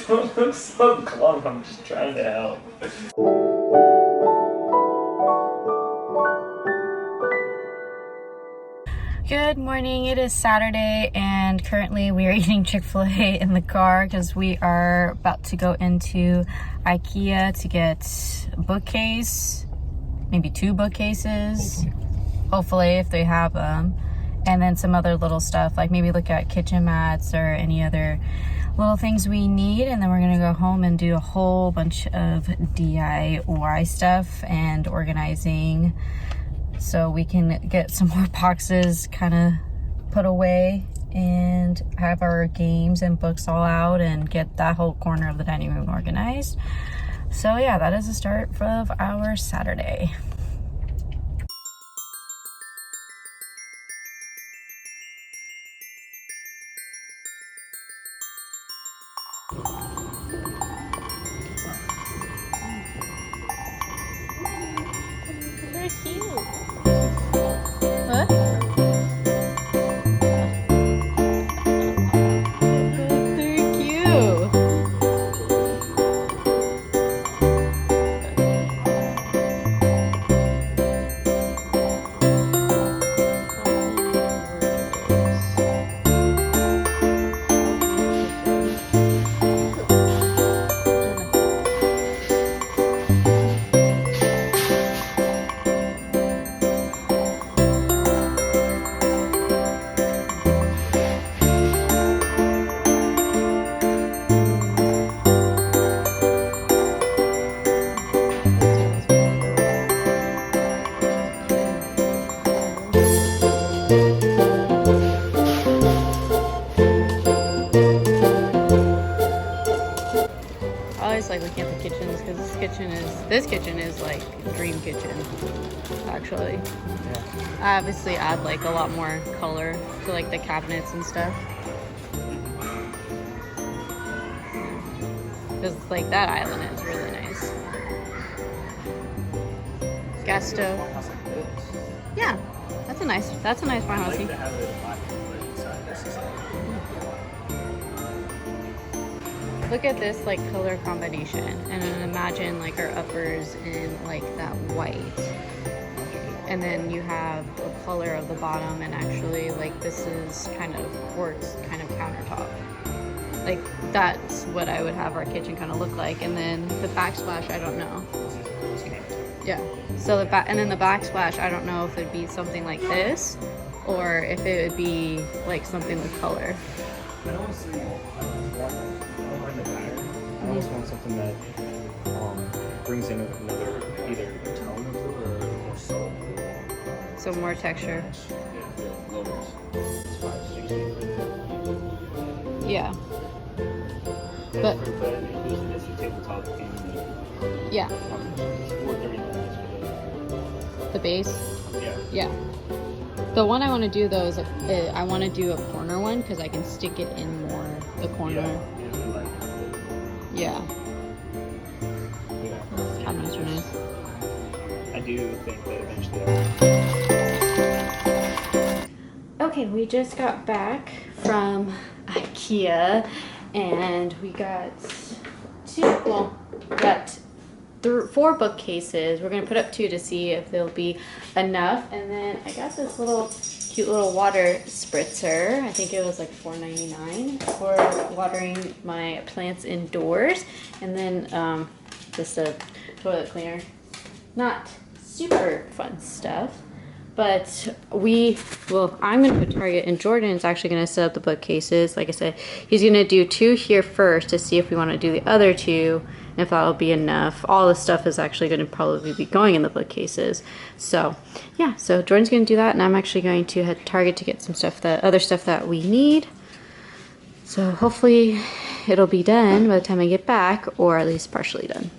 Don't look so glum, I'm just trying to help. Good morning, it is Saturday and currently we are eating Chick-fil-A in the car because we are about to go into Ikea to get a bookcase, maybe 2 bookcases, hopefully if they have them, and then some other little stuff like maybe look at kitchen mats or any other little things we need, and then we're gonna go home and do a whole bunch of DIY stuff and organizing so we can get some more boxes kind of put away and have our games and books all out and get that whole corner of the dining room organized. So yeah, that is the start of our Saturday. They're cute. What? They're cute. I always like looking at the kitchens because this kitchen is like dream kitchen actually. Yeah. I obviously add like a lot more color to like the cabinets and stuff. Because like that island is really nice. Gas stove. Yeah, that's a nice farmhouse. I like to have it black inside. That's just Look at this like color combination, and then imagine like our uppers in like that white, and then you have the color of the bottom, and actually like this is kind of quartz kind of countertop. Like that's what I would have our kitchen kind of look like, and then the backsplash I don't know. Yeah. So the back, and then the backsplash I don't know if it'd be something like this, or if it would be like something with color. I don't see the pattern. I always want something that brings in another either tone of blue or more soul. So more texture. Yeah, lowers. It's 560. Yeah. And But for the inclusion is the tabletop and yeah, it's $439 for the base. yeah. Yeah. The one I want to do though is I want to do a corner one because I can stick it in more the corner. Yeah. Cabinets are nice. I do think that eventually. Okay, we just got back from Ikea and we got 4 bookcases. We're gonna put up 2 to see if they'll be enough, and then I got this cute little water spritzer. I think it was like $4.99 for watering my plants indoors, and then just a toilet cleaner. Not super fun stuff, but I'm gonna put Target, and Jordan's actually gonna set up the bookcases. Like I said, he's gonna do 2 here first to see if we want to do the other 2. If that'll be enough. All this stuff is actually going to probably be going in the bookcases. So yeah, so Jordan's going to do that, and I'm actually going to head to Target to get some stuff, other stuff that we need. So hopefully it'll be done by the time I get back, or at least partially done.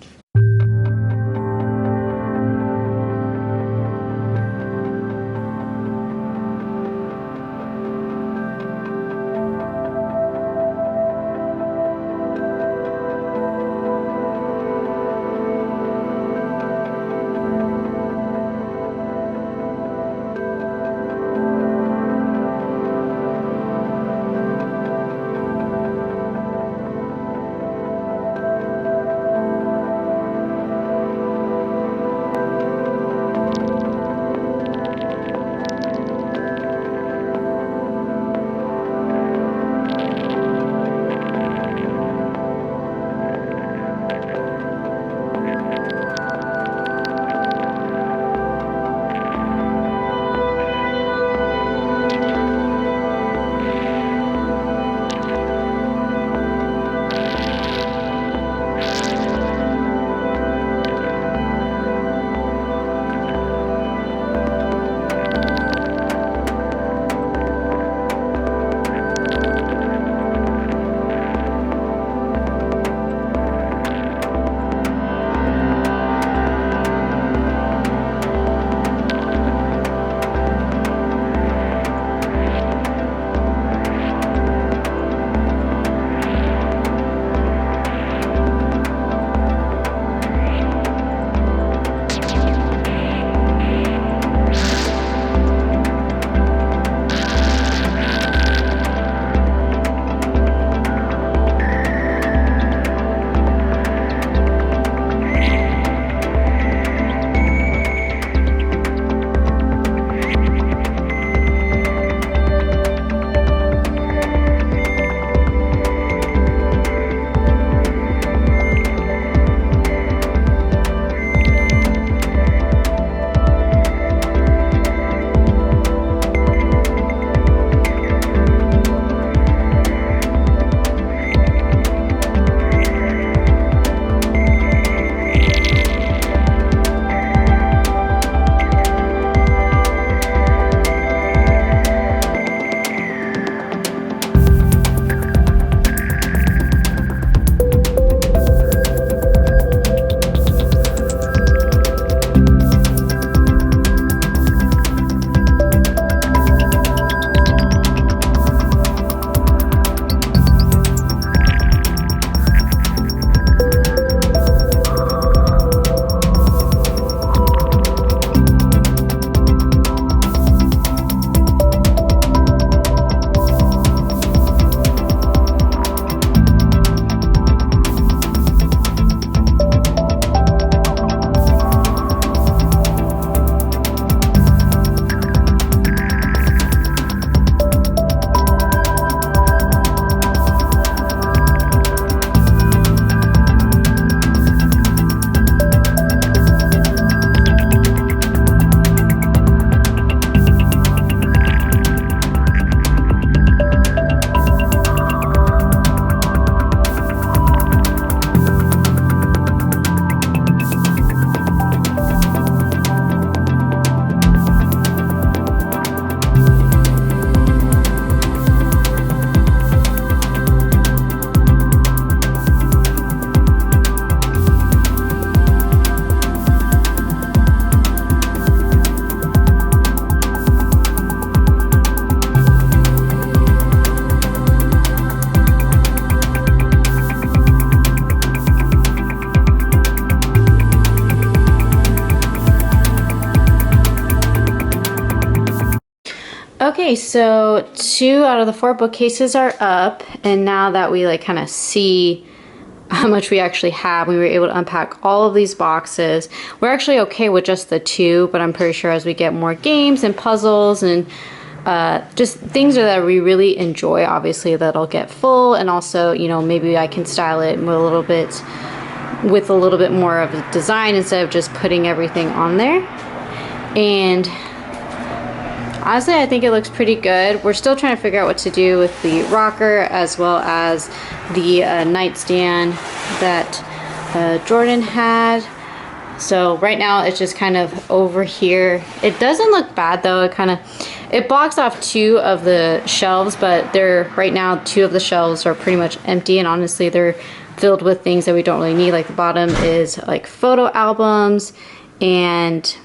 Okay, so 2 out of the 4 bookcases are up, and now that we like kind of see how much we actually have, we were able to unpack all of these boxes. We're actually okay with just the 2, but I'm pretty sure as we get more games and puzzles and just things that we really enjoy, obviously that'll get full, and also, you know, maybe I can style it with a little bit more of a design instead of just putting everything on there. And honestly, I think it looks pretty good. We're still trying to figure out what to do with the rocker as well as the nightstand that Jordan had. So right now it's just kind of over here. It doesn't look bad though. It blocks off 2 of the shelves, but right now 2 of the shelves are pretty much empty, and honestly they're filled with things that we don't really need. Like the bottom is like photo albums, and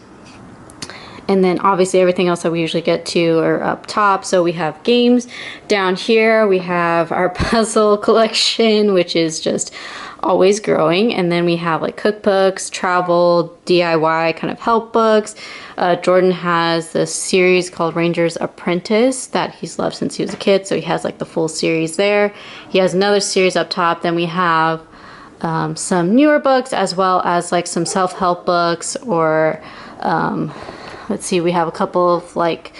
then obviously everything else that we usually get to are up top. So we have games down here. We have our puzzle collection, which is just always growing. And then we have like cookbooks, travel, DIY kind of help books. Jordan has this series called Ranger's Apprentice that he's loved since he was a kid. So he has like the full series there. He has another series up top. Then we have some newer books as well as like some self-help books, or let's see, we have a couple of like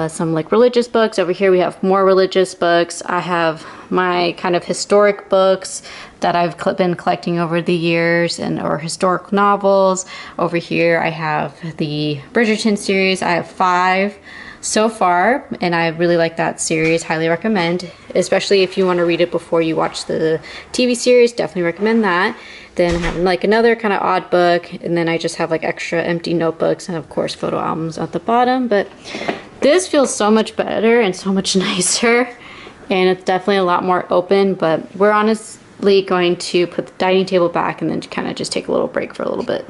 some like religious books. Over here we have more religious books. I have my kind of historic books that I've been collecting over the years, or historic novels. Over here I have the Bridgerton series. I have 5 so far, and I really like that series. Highly recommend, especially if you want to read it before you watch the TV series. Definitely recommend that. Then I have like another kind of odd book, and then I just have like extra empty notebooks and of course photo albums at the bottom. But this feels so much better and so much nicer, and it's definitely a lot more open. But we're honestly going to put the dining table back and then kind of just take a little break for a little bit.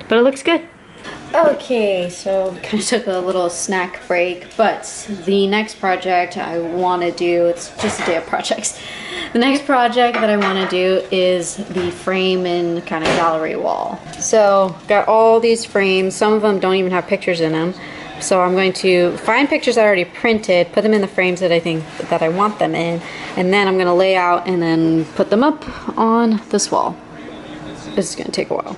But it looks good. Okay, so we kind of took a little snack break, but the next project I want to do, it's just a day of projects. The next project that I want to do is the frame and kind of gallery wall. So got all these frames. Some of them don't even have pictures in them. So I'm going to find pictures I already printed, put them in the frames that I think that I want them in, and then I'm going to lay out and then put them up on this wall. This is going to take a while.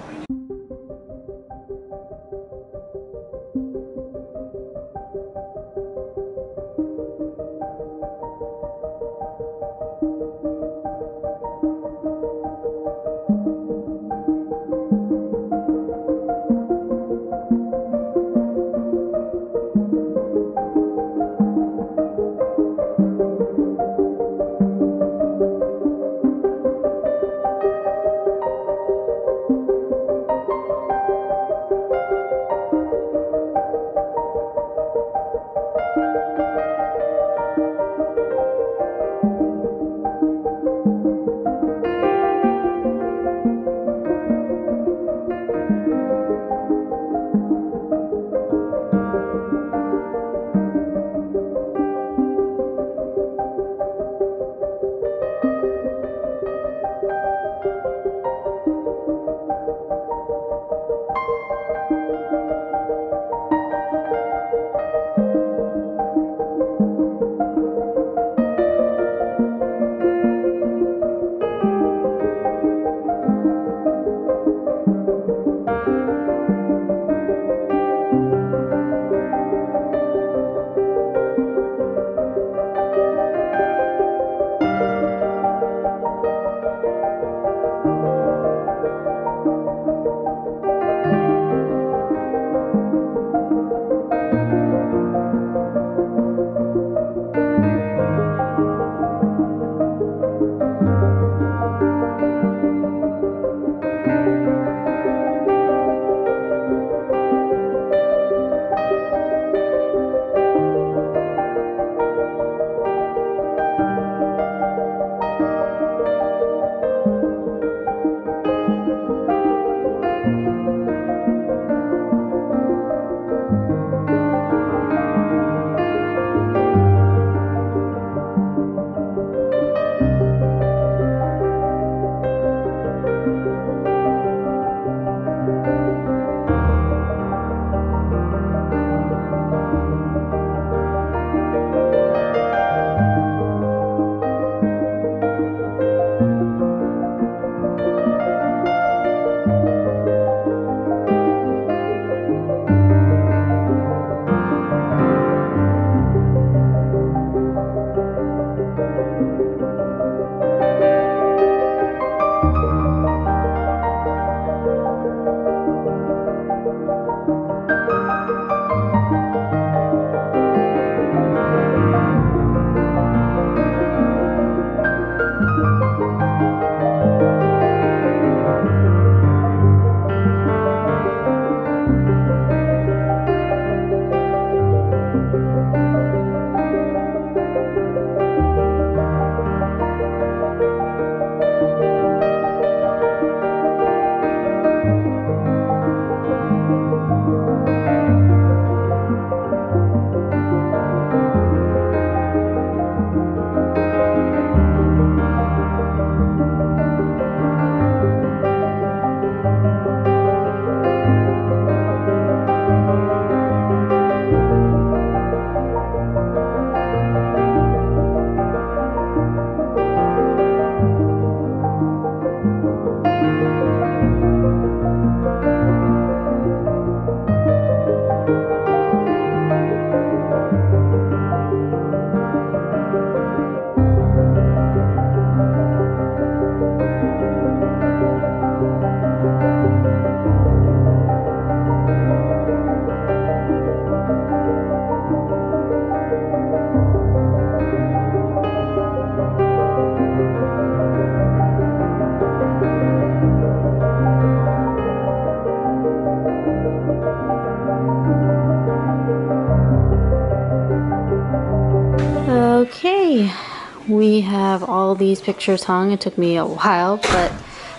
all these pictures hung. It took me a while, but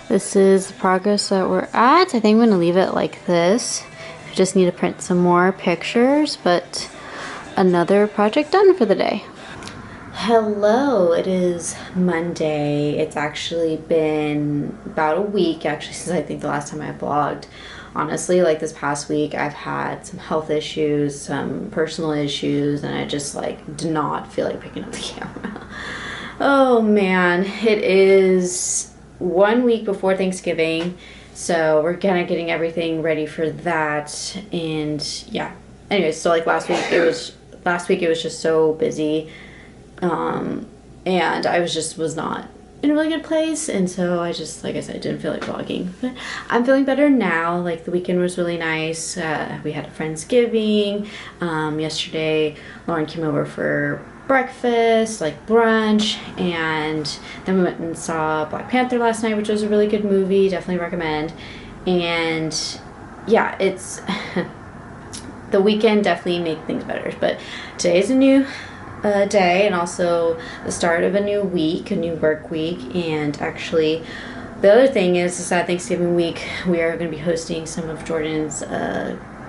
this is the progress that we're at. I think I'm gonna leave it like this. I just need to print some more pictures, but another project done for the day. Hello, it is Monday. It's actually been about a week actually since I think the last time I vlogged. Honestly, like this past week I've had some health issues, some personal issues, and I just like did not feel like picking up the camera. Oh man, it is 1 week before Thanksgiving, so we're kind of getting everything ready for that. And yeah, anyways, so like last week it was just so busy. And I was not in a really good place, and so I just, like I said, didn't feel like vlogging. But I'm feeling better now. Like the weekend was really nice. We had a Friendsgiving. Yesterday Lauren came over for breakfast, like brunch, and then we went and saw Black Panther last night, which was a really good movie. Definitely recommend. And yeah, it's the weekend definitely make things better. But today's a new day, and also the start of a new week, a new work week. And actually the other thing is that Thanksgiving week we are going to be hosting some of Jordan's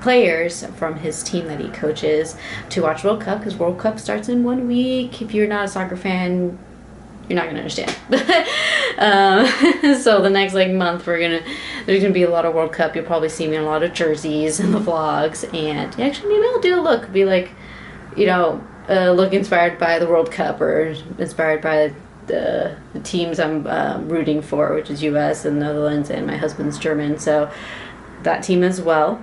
players from his team that he coaches to watch World Cup, because World Cup starts in 1 week. If you're not a soccer fan, you're not gonna understand. So the next like month there's gonna be a lot of World Cup. You'll probably see me in a lot of jerseys in the vlogs, and actually maybe I'll do a look, be like, you know, look inspired by the World Cup or inspired by the teams I'm rooting for, which is US and Netherlands, and my husband's German, so that team as well.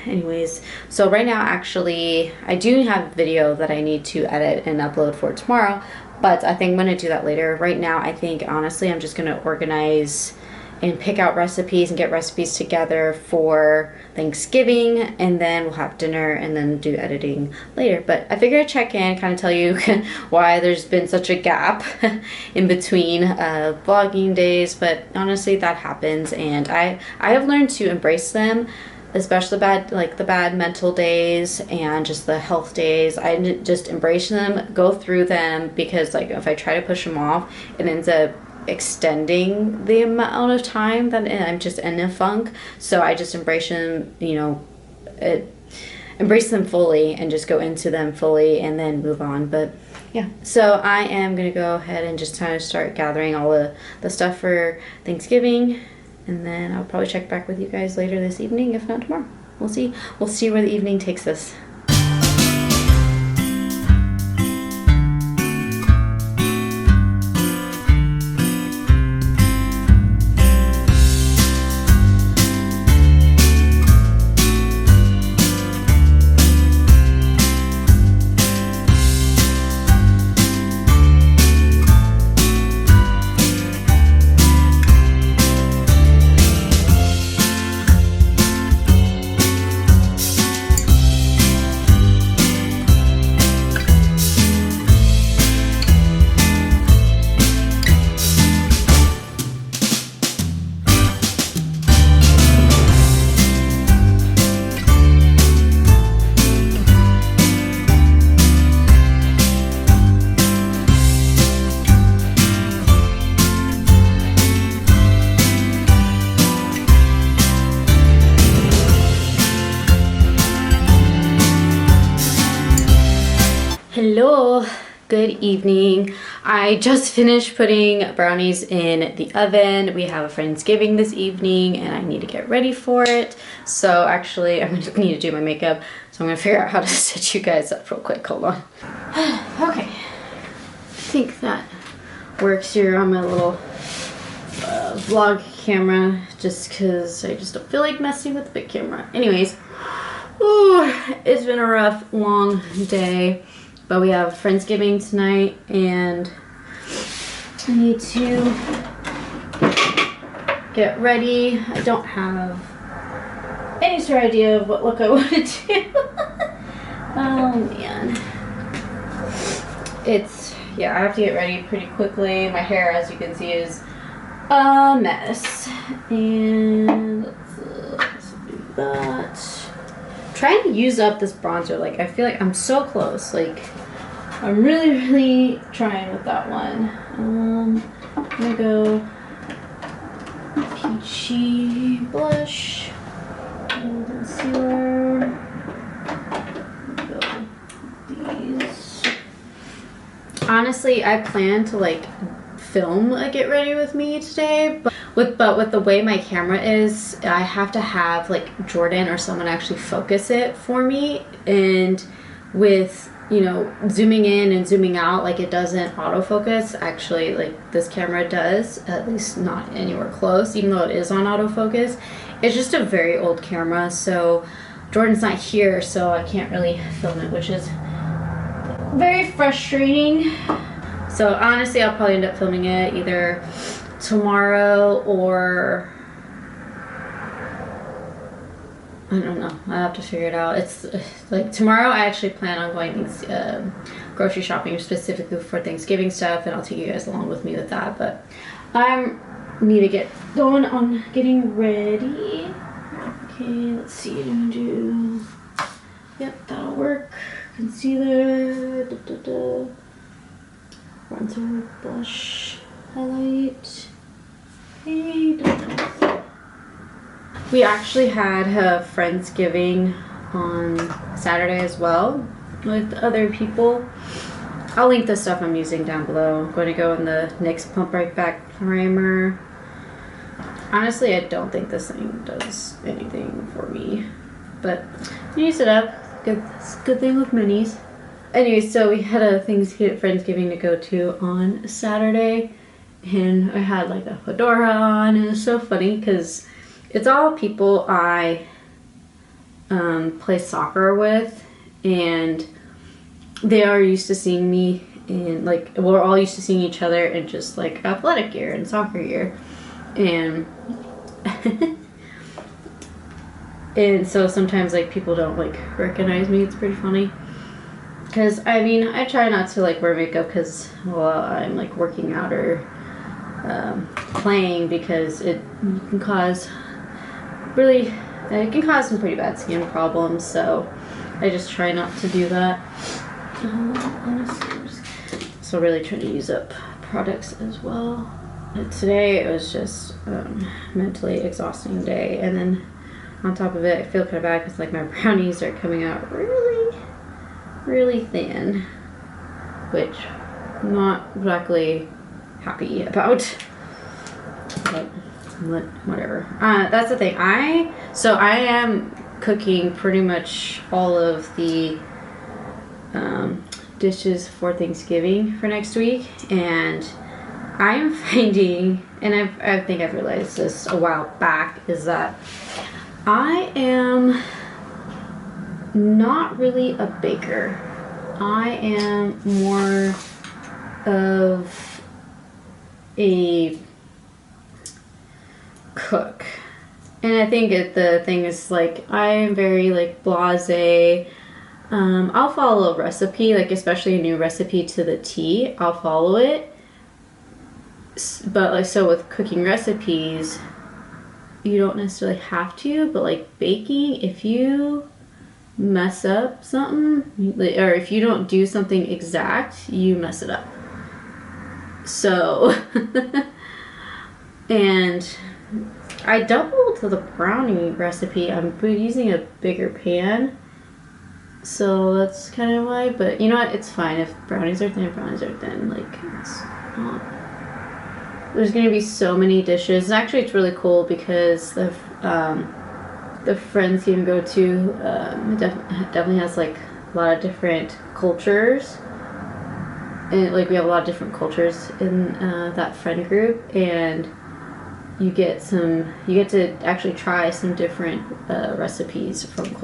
Anyways, so right now actually I do have a video that I need to edit and upload for tomorrow, but I think I'm going to do that later. Right now I think honestly I'm just going to organize and pick out recipes and get recipes together for Thanksgiving, and then we'll have dinner and then do editing later. But I figured I'd check in, kind of tell you why there's been such a gap in between vlogging days, but honestly that happens, and I have learned to embrace them, especially the bad mental days and just the health days. I just embrace them, go through them, because like if I try to push them off, it ends up extending the amount of time that I'm just in a funk. So I just embrace them, you know, embrace them fully and just go into them fully and then move on. But yeah, so I am gonna go ahead and just kind of start gathering all the stuff for Thanksgiving, and then I'll probably check back with you guys later this evening, if not tomorrow. We'll see where the evening takes us. Hello, good evening. I just finished putting brownies in the oven. We have a Friendsgiving this evening and I need to get ready for it. So actually I'm gonna need to do my makeup. So I'm gonna figure out how to set you guys up real quick. Hold on. Okay, I think that works here on my little vlog camera, just cause I just don't feel like messing with the big camera. Anyways, ooh, it's been a rough, long day. But we have Friendsgiving tonight, and I need to get ready. I don't have any sort of idea of what look I want to do. Oh man. Yeah, I have to get ready pretty quickly. My hair, as you can see, is a mess. And let's do that. I'm trying to use up this bronzer. Like, I feel like I'm so close. Like, I'm really trying with that one. I'm gonna go peachy blush and concealer. Go these. Honestly, I plan to like film a get ready with me today, but with the way my camera is, I have to have like Jordan or someone actually focus it for me, and with, you know, zooming in and zooming out, like it doesn't autofocus. Actually, like this camera does, at least not anywhere close, even though it is on autofocus. It's just a very old camera, so Jordan's not here, so I can't really film it, which is very frustrating. So honestly, I'll probably end up filming it either tomorrow or I don't know. I have to figure it out. It's like tomorrow I actually plan on going grocery shopping specifically for Thanksgiving stuff, and I'll take you guys along with me with that. But I need to get going on getting ready. Okay, let's see. Do yep, that'll work. Concealer, bronzer, blush, highlight. Okay, we actually had a Friendsgiving on Saturday as well with other people. I'll link the stuff I'm using down below. I'm going to go in the NYX Pump Right Back Primer. Honestly, I don't think this thing does anything for me, but use it up. Good thing with minis. Anyway, so we had a Friendsgiving to go to on Saturday, and I had like a fedora on, and it was so funny because it's all people I play soccer with, and they are used to seeing me in like, we're all used to seeing each other in just like athletic gear and soccer gear, and and so sometimes like people don't like recognize me. It's pretty funny because I mean I try not to like wear makeup because, well, I'm like working out or playing, because it can cause some pretty bad skin problems, so I just try not to do that. Honestly, I'm just so really trying to use up products as well. Today it was just mentally exhausting day, and then on top of it I feel kind of bad because like my brownies are coming out really thin, which I'm not exactly happy about, but whatever. That's the thing. I am cooking pretty much all of the dishes for Thanksgiving for next week, and I'm finding, and I think I've realized this a while back, is that I am not really a baker. I am more of a cook, and I think the thing is like I am very like blasé. I'll follow a recipe, like especially a new recipe to the T, I'll follow it, but like so with cooking recipes you don't necessarily have to, but like baking, if you mess up something, or if you don't do something exact, you mess it up. So and I doubled the brownie recipe. I'm using a bigger pan, so that's kind of why. But you know what? It's fine. If brownies are thin, brownies are thin. Like, it's not. There's gonna be so many dishes. And actually, it's really cool because the friends you go to definitely has like a lot of different cultures, and like we have a lot of different cultures in that friend group, and you get to actually try some different recipes from different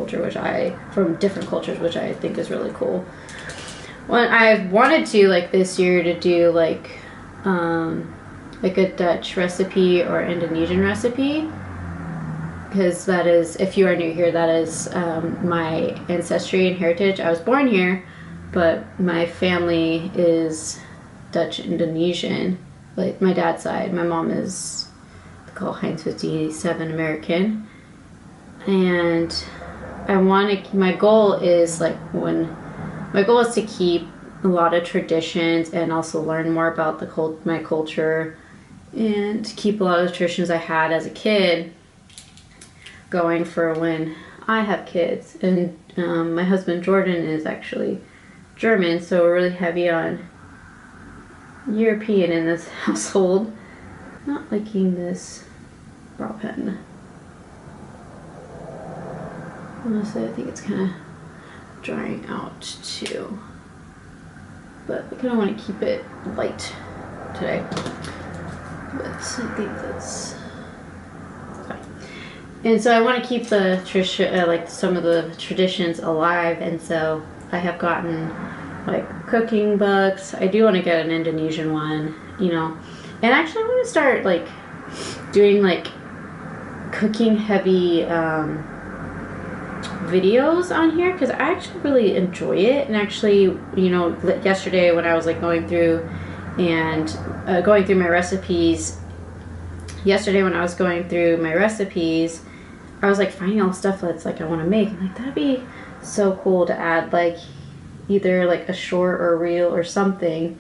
cultures, which I think is really cool. Well, I've wanted to like this year to do like a Dutch recipe or Indonesian recipe, because that is, if you are new here, that is my ancestry and heritage. I was born here, but my family is Dutch Indonesian, like my dad's side. My mom is called Heinz 57 American, and my goal is to keep a lot of traditions and also learn more about my culture and keep a lot of the traditions I had as a kid going for when I have kids. And my husband Jordan is actually German, so we're really heavy on European in this household. Not liking this brow pen. Honestly, I think it's kind of drying out too. But I kind of want to keep it light today. But I think that's fine. And so I want to keep the like some of the traditions alive, and so I have gotten like cooking books. I do want to get an Indonesian one, you know. And actually I want to start like doing like cooking heavy videos on here, because I actually really enjoy it. And actually, you know, yesterday when I was like going through my recipes, I was like finding all stuff that's like I want to make. I'm like, that'd be so cool to add like either like a short or a reel or something,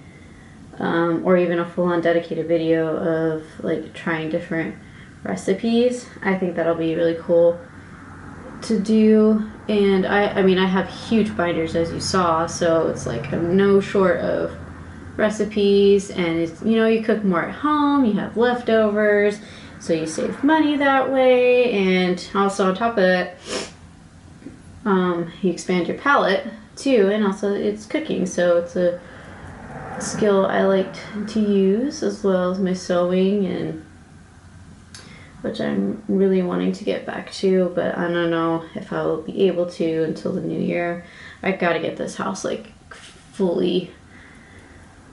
or even a full-on dedicated video of like trying different recipes. I think that'll be really cool to do. And I mean I have huge binders, as you saw, so it's like I'm no short of recipes. And it's, you know, you cook more at home, you have leftovers, so you save money that way. And also on top of it, you expand your palate too, and also it's cooking, so it's a skill I like to use, as well as my sewing, and which I'm really wanting to get back to, but I don't know if I will be able to until the new year. I gotta get this house like fully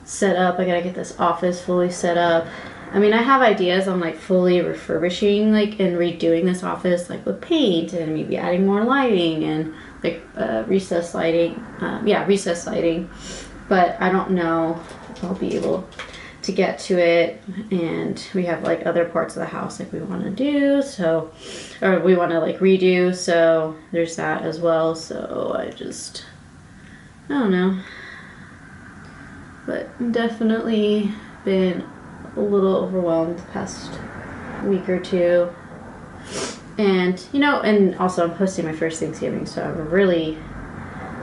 set up. I gotta get this office fully set up. I mean, I have ideas on like fully refurbishing like and redoing this office like with paint and maybe adding more lighting and like recessed lighting. Recessed lighting. But I don't know if I'll be able to get to it. And we have like other parts of the house like we want to do, so, or we want to like redo, so there's that as well. So I don't know, but definitely been a little overwhelmed the past week or two. And you know, and also I'm hosting my first Thanksgiving, so I'm really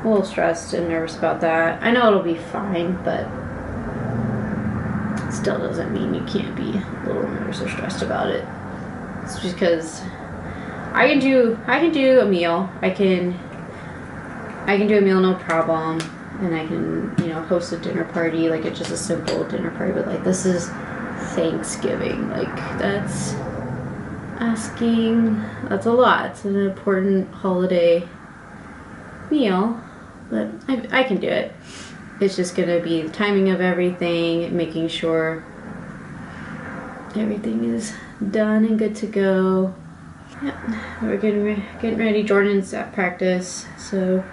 a little stressed and nervous about that. I know it'll be fine, but still doesn't mean you can't be a little nervous or stressed about it. It's because I can do a meal. I can do a meal no problem, and I can, you know, host a dinner party, like it's just a simple dinner party. But like this is Thanksgiving, like that's a lot. It's an important holiday meal, but I can do it. It's just gonna be the timing of everything, making sure everything is done and good to go. Yeah, we're getting ready. Jordan's at practice, so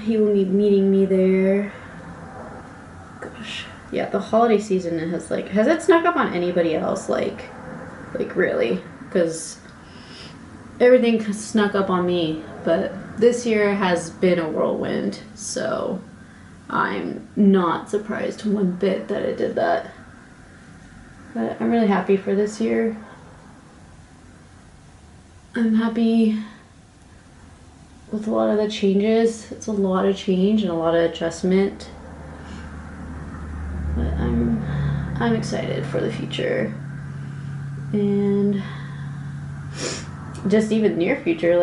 he will be meeting me there. Gosh, yeah, the holiday season has it snuck up on anybody else? Like really? Because everything snuck up on me, but this year has been a whirlwind, so I'm not surprised one bit that it did that. But I'm really happy for this year. I'm happy with a lot of the changes. It's a lot of change and a lot of adjustment. But I'm excited for the future. And just even near future,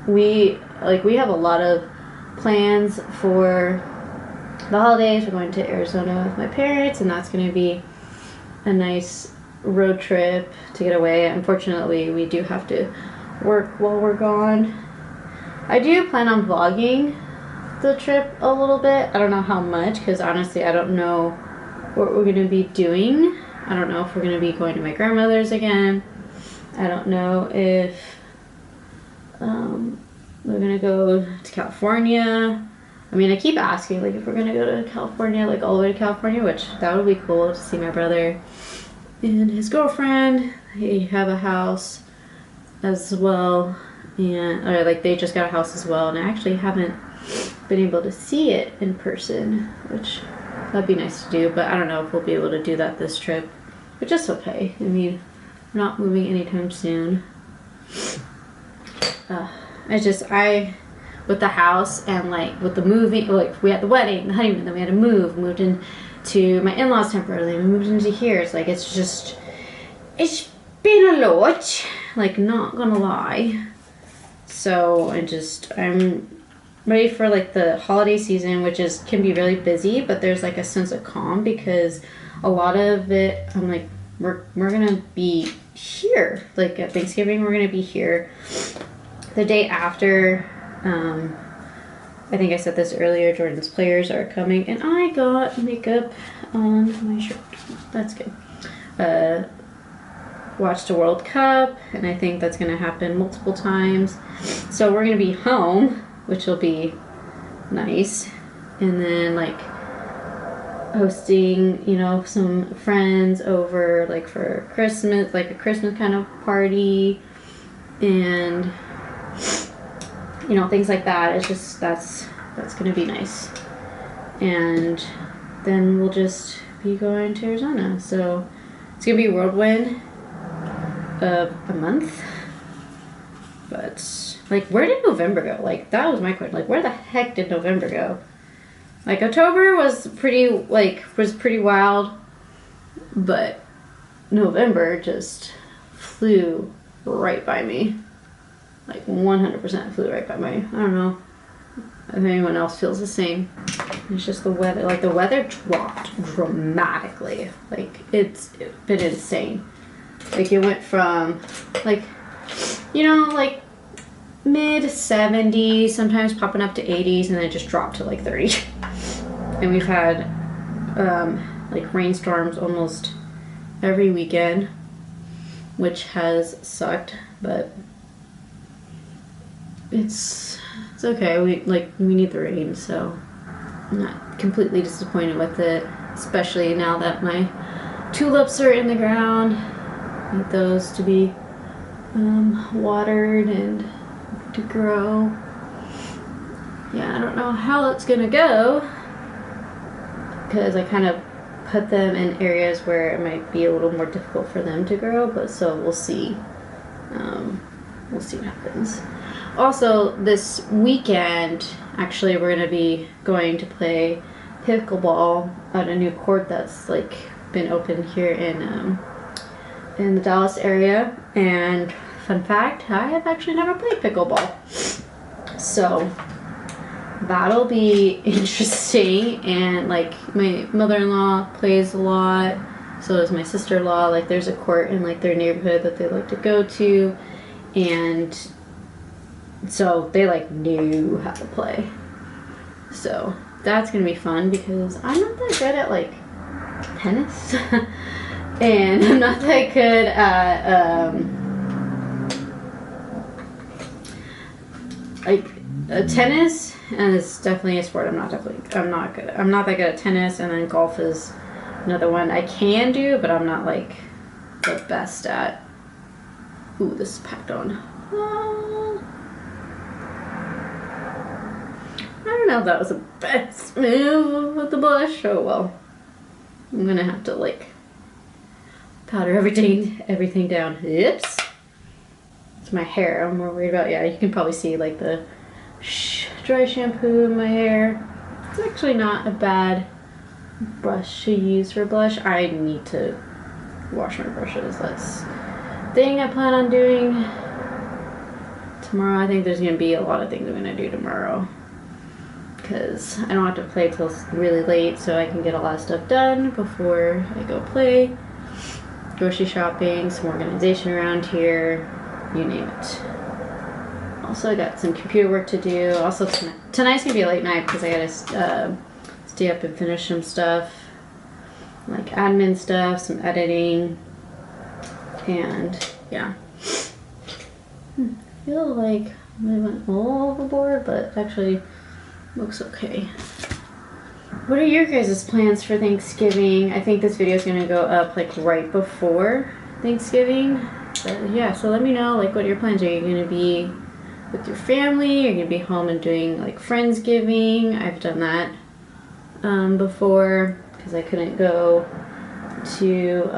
we have a lot of plans for the holidays. We're going to Arizona with my parents, and that's going to be a nice road trip to get away. Unfortunately, we do have to work while we're gone. I do plan on vlogging the trip a little bit. I don't know how much, because honestly I don't know what we're going to be doing. I don't know if we're going to be going to my grandmother's again. I don't know if we're going to go to California. I mean, I keep asking if we're going to go to California, all the way to California, which that would be cool to see my brother and his girlfriend. They have a house as well, and they just got a house as well, and I actually haven't been able to see it in person, which that'd be nice to do, but I don't know if we'll be able to do that this trip, which is okay. I mean, we're not moving anytime soon. With the house and like with the moving, like we had the wedding, the honeymoon, then we had to moved into my in-laws temporarily, we moved into here. It's like, it's been a lot, like, not gonna lie. So I'm ready for like the holiday season, which can be really busy, but there's like a sense of calm because a lot of it, I'm like, we're gonna be here. Like at Thanksgiving, we're gonna be here. The day after, I think I said this earlier, Jordan's players are coming, and I got makeup on my shirt. That's good. Watched a World Cup, and I think that's gonna happen multiple times. So we're gonna be home, which will be nice, and then like hosting, you know, some friends over like for Christmas, like a Christmas kind of party, and you know, things like that. It's just that's gonna be nice, and then we'll just be going to Arizona. So it's gonna be a whirlwind of a month. But like, where did November go? Like, that was my question. Like, where the heck did November go? Like, October was pretty wild, but November just flew right by me. Like, 100% flew right by me. I don't know if anyone else feels the same. It's just the weather. Like, the weather dropped dramatically. Like, it's been insane. Like, it went from, like, you know, like, mid 70s, sometimes popping up to 80s, and then it just dropped to, like, 30. And we've had, like, rainstorms almost every weekend, which has sucked, but it's okay. We need the rain, so I'm not completely disappointed with it, especially now that my tulips are in the ground. I need those to be watered and to grow. Yeah, I don't know how it's gonna go because I kind of put them in areas where it might be a little more difficult for them to grow, but so we'll see. We'll see what happens. Also, this weekend, actually, we're gonna be going to play pickleball at a new court that's like been open here in the Dallas area. And fun fact, I have actually never played pickleball, so that'll be interesting. And like, my mother-in-law plays a lot, so does my sister-in-law. Like, there's a court in like their neighborhood that they like to go to, and so they like knew how to play. So that's gonna be fun because I'm not that good at like tennis and I'm not that good at like tennis, and it's definitely a sport I'm not that good at tennis. And then golf is another one I can do, but I'm not like the best at. Ooh, this is packed on. I don't know if that was the best move with the blush. Oh well. I'm gonna have to like powder everything down. Oops. It's my hair I'm more worried about. Yeah, you can probably see like the dry shampoo in my hair. It's actually not a bad brush to use for blush. I need to wash my brushes. That's the thing I plan on doing tomorrow. I think there's gonna be a lot of things I'm gonna do tomorrow because I don't have to play till really late, so I can get a lot of stuff done before I go play. Grocery shopping, some organization around here, you name it. Also, I got some computer work to do. Also, tonight's gonna be a late night because I gotta stay up and finish some stuff, like admin stuff, some editing, and yeah. I feel like I went all overboard, but actually looks okay. What are your guys' plans for Thanksgiving? I think this video is gonna go up like right before Thanksgiving. But yeah, so let me know like what your plans are. You gonna be with your family. You're gonna be home and doing like Friendsgiving. I've done that before because I couldn't go to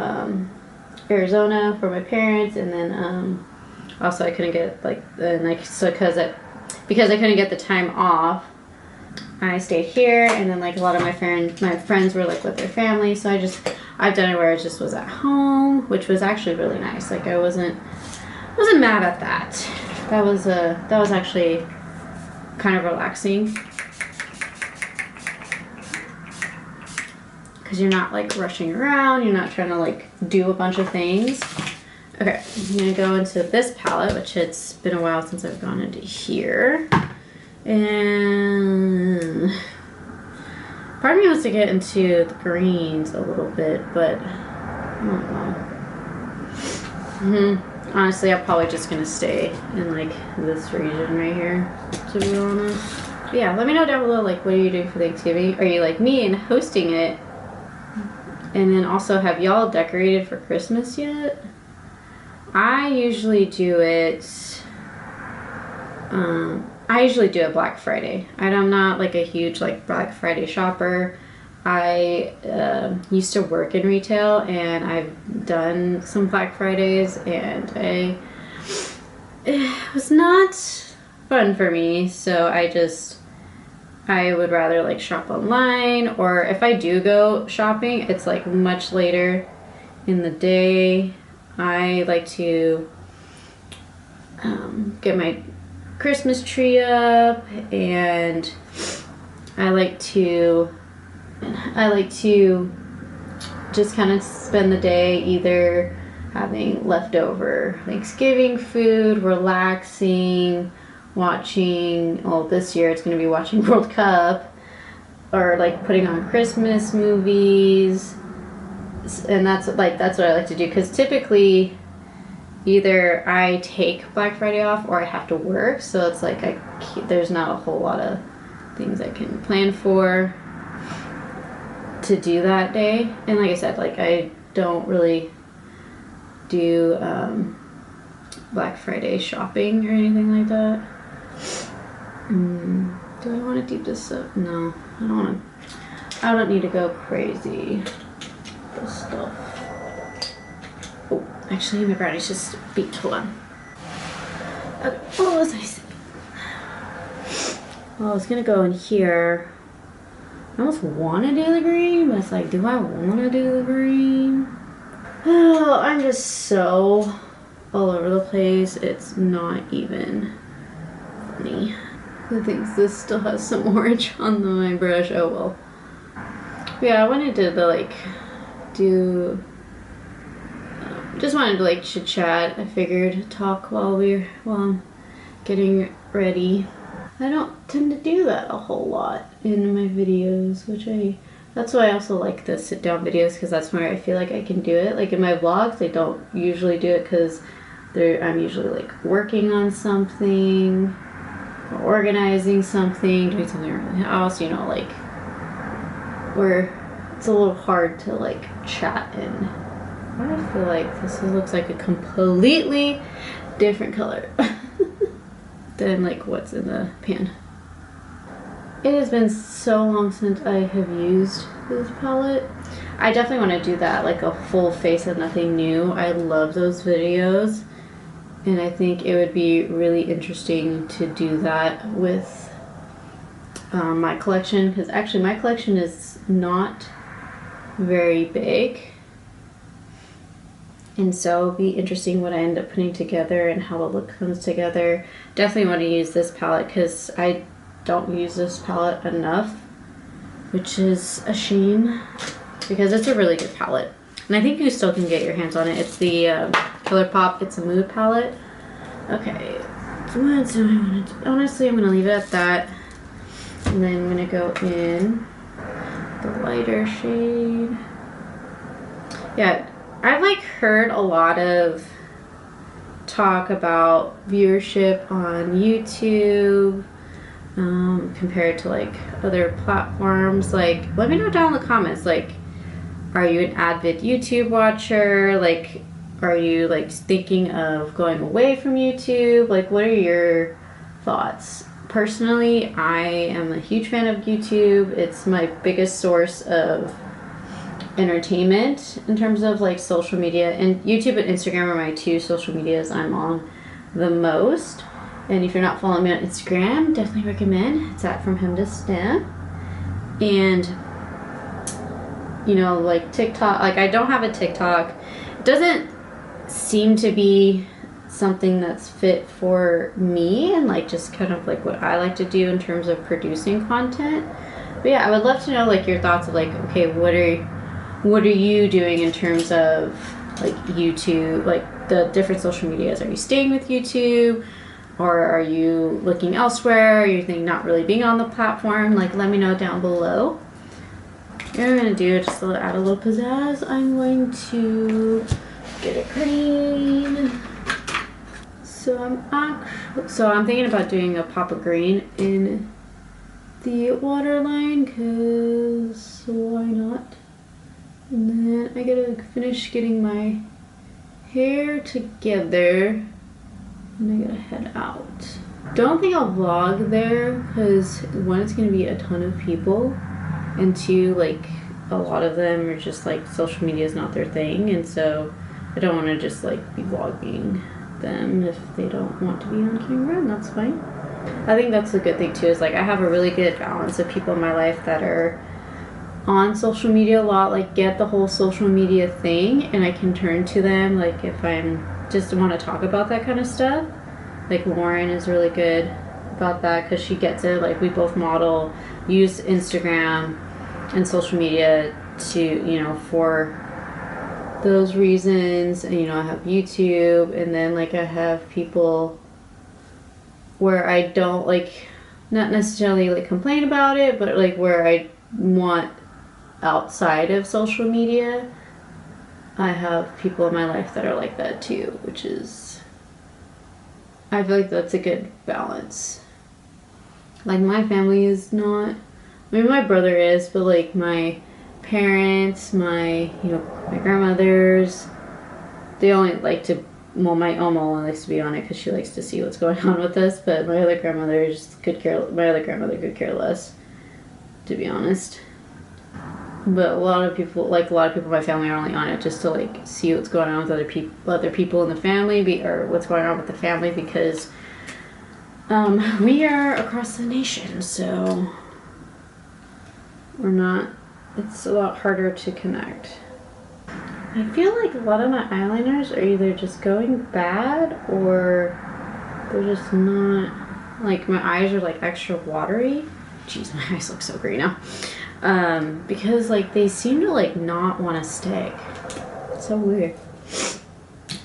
Arizona for my parents, and then also I couldn't get because I couldn't get the time off. I stayed here, and then like a lot of my friends were like with their family, so I've done it where I just was at home, which was actually really nice. Like I wasn't mad at that. That was actually kind of relaxing because you're not like rushing around, you're not trying to like do a bunch of things. Okay, I'm gonna go into this palette, which it's been a while since I've gone into here. And part of me wants to get into the greens a little bit, but I don't know. Honestly, I'm probably just gonna stay in like this region right here, to be honest. But yeah, let me know down below, like, what are you doing for Thanksgiving? Are you like me and hosting it? And then also, have y'all decorated for Christmas yet? I usually do it Black Friday. I'm not like a huge like Black Friday shopper. I used to work in retail, and I've done some Black Fridays, and it was not fun for me. So I would rather like shop online, or if I do go shopping, it's like much later in the day. I like to get my Christmas tree up, and I like to just kind of spend the day either having leftover Thanksgiving food, relaxing, watching, well, this year it's going to be watching World Cup, or like putting on Christmas movies. And that's what I like to do, because typically either I take Black Friday off or I have to work, so it's like there's not a whole lot of things I can plan for to do that day. And like I said, like I don't really do Black Friday shopping or anything like that. Do I want to deep this up? No, I don't need to go crazy. This stuff. Oh, actually, my brownies just beeped. Hold on. Okay. Oh, what was I saying? Well, I was gonna go in here. I almost want to do the green, but it's like, do I want to do the green? Oh, I'm just so all over the place. It's not even funny. I think this still has some orange on my brush. Oh well. Yeah, I wanted to just wanted to like chit chat. I figured talk while I'm getting ready. I don't tend to do that a whole lot in my videos, that's why I also like the sit down videos, because that's where I feel like I can do it. Like in my vlogs, I don't usually do it because I'm usually like working on something, or organizing something, doing something around the house, like where it's a little hard to like chat in. I feel like this looks like a completely different color than like what's in the pan. It has been so long since I have used this palette. I definitely want to do that, like a full face of nothing new. I love those videos, and I think it would be really interesting to do that with my collection, because actually my collection is not very big, and so it'll be interesting what I end up putting together and how the look comes together. Definitely want to use this palette because I don't use this palette enough, which is a shame because it's a really good palette, and I think you still can get your hands on it. It's the Colourpop It's a Mood palette. Okay, so what do I want to do? Honestly, I'm going to leave it at that, and then I'm going to go in the lighter shade. Yeah, I've like heard a lot of talk about viewership on YouTube compared to like other platforms. Like, let me know down in the comments, like, are you an avid YouTube watcher? Like, are you like thinking of going away from YouTube? Like, what are your thoughts. Personally, I am a huge fan of YouTube. It's my biggest source of entertainment in terms of like social media, and YouTube and Instagram are my two social medias I'm on the most. And if you're not following me on Instagram, definitely recommend. It's at From Him to Stem. And you know, like TikTok, like I don't have a TikTok. It doesn't seem to be something that's fit for me and like just kind of like what I like to do in terms of producing content. But yeah, I would love to know like your thoughts of like, okay, what are you doing in terms of like YouTube, like the different social medias? Are you staying with YouTube, or are you looking elsewhere? Are you thinking not really being on the platform? Like, let me know down below. What I'm gonna do, just to add a little pizzazz, I'm going to get a cream. So I'm thinking about doing a pop of green in the waterline, cause why not? And then I gotta finish getting my hair together, and I gotta head out. Don't think I'll vlog there, cause one, it's gonna be a ton of people, and two, like a lot of them are just like social media is not their thing, and so I don't want to just like be vlogging them if they don't want to be on camera, and that's fine. I think that's a good thing too, is like I have a really good balance of people in my life that are on social media a lot, like get the whole social media thing, and I can turn to them like if I'm just want to talk about that kind of stuff. Like Lauren is really good about that because she gets it. Like we both model, use Instagram and social media to, you know, for those reasons. And you know, I have YouTube, and then like I have people where I don't like, not necessarily like complain about it, but like where I want outside of social media. I have people in my life that are like that too, which is, I feel like that's a good balance. Like my family is not, I mean my brother is, but like my parents, my grandmothers, they only like to, well, my Oma only likes to be on it because she likes to see what's going on with us, but my other grandmother could care less, to be honest. But a lot of people in my family are only on it just to like see what's going on with other people in the family, or what's going on with the family, because we are across the nation, so it's a lot harder to connect. I feel like a lot of my eyeliners are either just going bad or they're just not, like my eyes are like extra watery. Jeez, my eyes look so green now. Because like they seem to like not want to stick. It's so weird.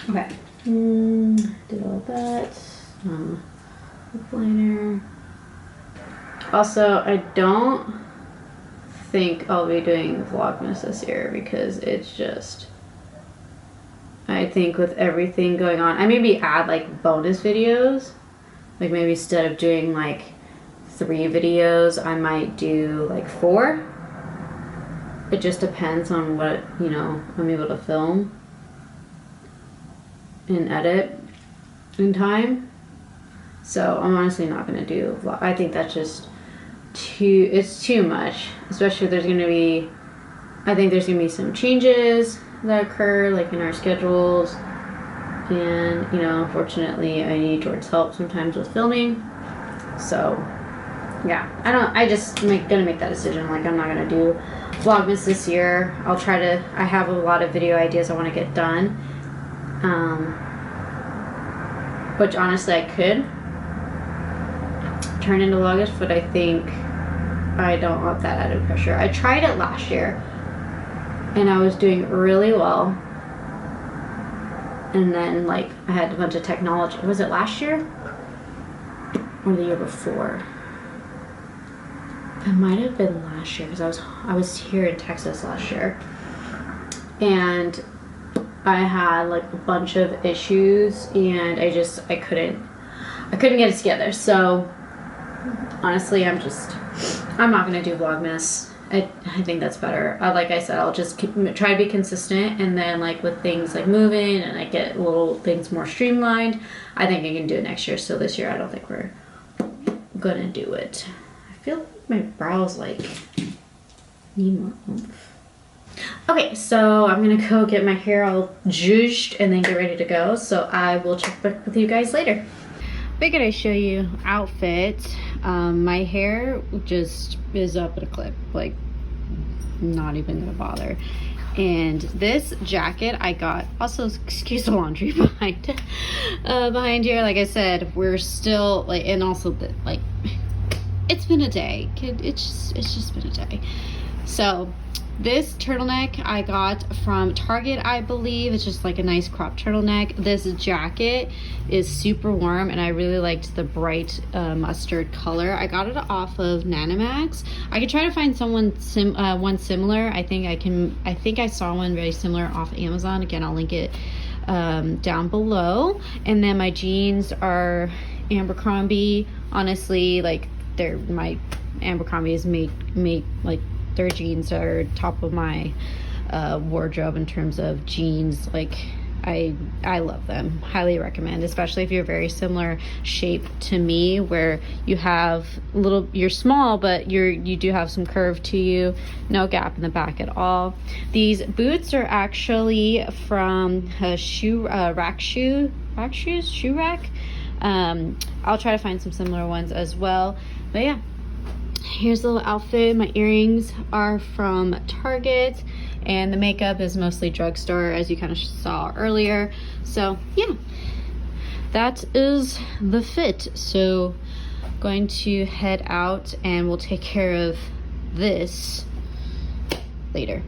Okay. Did all that. Lip liner. Also, I don't think I'll be doing Vlogmas this year because it's just, I think with everything going on, I maybe add like bonus videos. Like maybe instead of doing like 3 videos, I might do like 4. It just depends on what, you know, I'm able to film and edit in time. So I'm honestly not going to do a vlog. I think that's just it's too much. Especially if there's going to be, I think there's going to be some changes that occur like in our schedules. And, you know, unfortunately I need George's help sometimes with filming. So yeah, I just gonna make that decision. Like I'm not gonna do Vlogmas this year. I have a lot of video ideas I want to get done, which honestly I could turn into Vlogmas, but I think I don't want that added pressure. I tried it last year and I was doing really well, and then like I had a bunch of technology. Was it last year or the year before? It might have been last year because I was here in Texas last year, and I had like a bunch of issues, and I couldn't get it together. So honestly, I'm not gonna do Vlogmas. I think that's better. Like I said, I'll just try to be consistent, and then like with things like moving and I get little things more streamlined, I think I can do it next year. So this year I don't think we're gonna do it. I feel like my brows like need more oomph. Okay, so I'm gonna go get my hair all zhuzhed and then get ready to go. So I will check back with you guys later. Figured I'd show you outfit. My hair just is up at a clip, like not even gonna bother. And this jacket I got, also excuse the laundry behind here. Like I said, we're still like, and also like it's been a day, kid. It's just been a day. So this turtleneck I got from Target, I believe. It's just like a nice crop turtleneck. This jacket is super warm and I really liked the bright mustard color. I got it off of Nanomax. I could try to find one similar. I think I saw one very similar off Amazon. Again, I'll link it down below. And then my jeans are Abercrombie. Honestly, like my Abercrombie's make like their jeans are top of my wardrobe in terms of jeans. Like I love them, highly recommend, especially if you're very similar shape to me, where you have you're small but you do have some curve to you, no gap in the back at all. These boots are actually from a shoe rack. I'll try to find some similar ones as well, but yeah, here's the little outfit. My earrings are from Target and the makeup is mostly drugstore, as you kind of saw earlier. So yeah, that is the fit. So going to head out and we'll take care of this later.